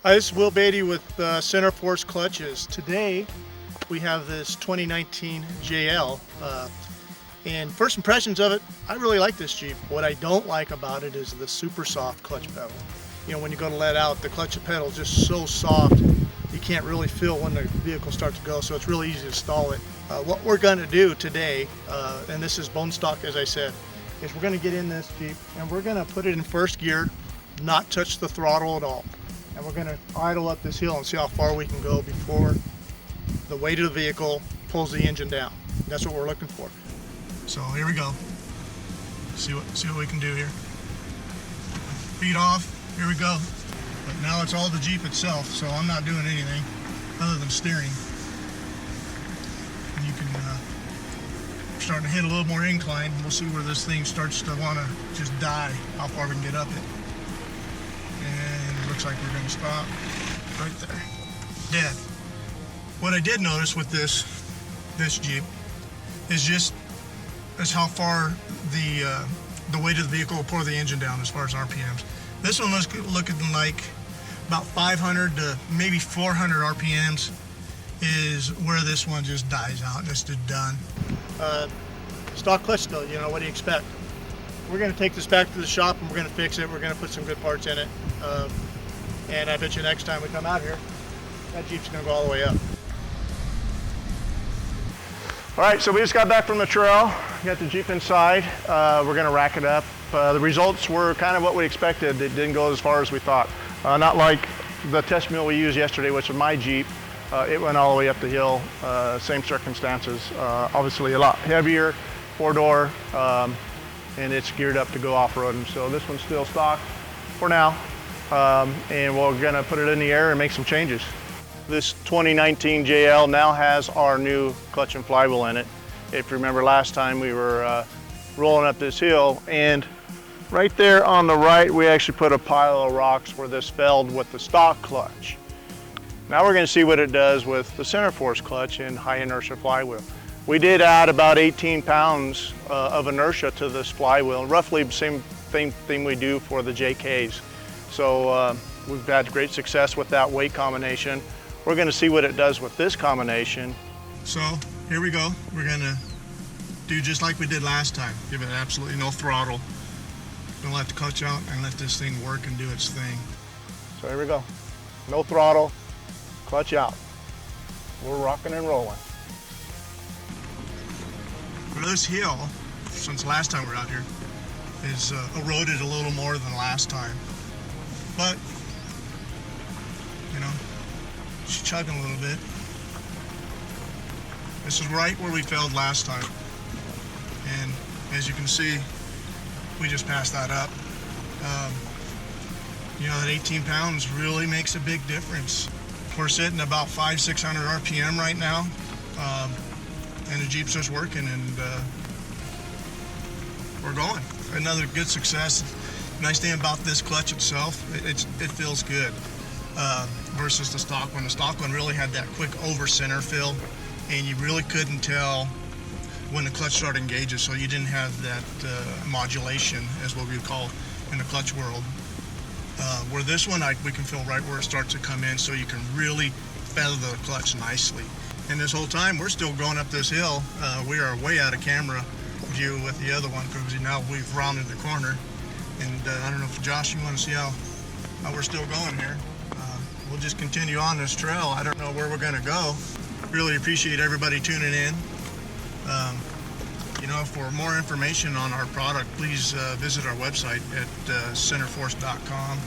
Hi, this is Will Beatty with Centerforce clutches. Today we have this 2019 JL, and first impressions of it, I really like this Jeep. What I don't like about it is the super soft clutch pedal. You know, when you go to let out, the clutch pedal is just so soft, you can't really feel when the vehicle starts to go, so it's really easy to stall it. What we're going to do today, and this is bone stock as I said, is we're going to get in this Jeep and we're going to put it in first gear, not touch the throttle at all. And we're going to idle up this hill and see how far we can go before the weight of the vehicle pulls the engine down. That's what we're looking for. So here we go. See what we can do here. Feet off. Here we go. But now it's all the Jeep itself, so I'm not doing anything other than steering. And you can starting to hit a little more incline. We'll see where this thing starts to want to just die. How far we can get up it. Looks like we're going to stop right there, dead. What I did notice with this Jeep is how far the weight of the vehicle will pour the engine down as far as RPMs. This one was looking like about 500 to maybe 400 RPMs is where this one just dies out. Just done. Stock clutch still, you know, what do you expect? We're going to take this back to the shop and we're going to fix it. We're going to put some good parts in it. And I bet you next time we come out here, that Jeep's gonna go all the way up. All right, so we just got back from the trail, got the Jeep inside. We're gonna rack it up. The results were kind of what we expected. It didn't go as far as we thought. Not like the test mule we used yesterday, which was my Jeep. It went all the way up the hill, same circumstances. Obviously a lot heavier, four-door, and it's geared up to go off-roading. So this one's still stock for now. And we're gonna put it in the air and make some changes. This 2019 JL now has our new clutch and flywheel in it. If you remember last time we were rolling up this hill, and right there on the right we actually put a pile of rocks where this failed with the stock clutch. Now we're gonna see what it does with the Centerforce clutch and high inertia flywheel. We did add about 18 pounds of inertia to this flywheel, roughly the same thing we do for the JKs. So we've had great success with that weight combination. We're going to see what it does with this combination. So here we go. We're going to do just like we did last time. Give it absolutely no throttle. Don't let the clutch out and let this thing work and do its thing. So here we go. No throttle, clutch out. We're rocking and rolling. For this hill, since last time we were out here, is eroded a little more than last time. But, you know, she's chugging a little bit. This is right where we failed last time. And as you can see, we just passed that up. You know, that 18 pounds really makes a big difference. We're sitting about 500-600 RPM right now. And the Jeep's just working and we're going. Another good success. Nice thing about this clutch itself, it feels good versus the stock one. The stock one really had that quick over center feel, and you really couldn't tell when the clutch started engaging, so you didn't have that modulation, as what we would call in the clutch world. Where this one, we can feel right where it starts to come in, so you can really feather the clutch nicely. And this whole time, we're still going up this hill. We are way out of camera view with the other one because now we've rounded the corner. And I don't know if Josh, you want to see how we're still going here. We'll just continue on this trail. I don't know where we're going to go. Really appreciate everybody tuning in. You know, for more information on our product, please visit our website at centerforce.com.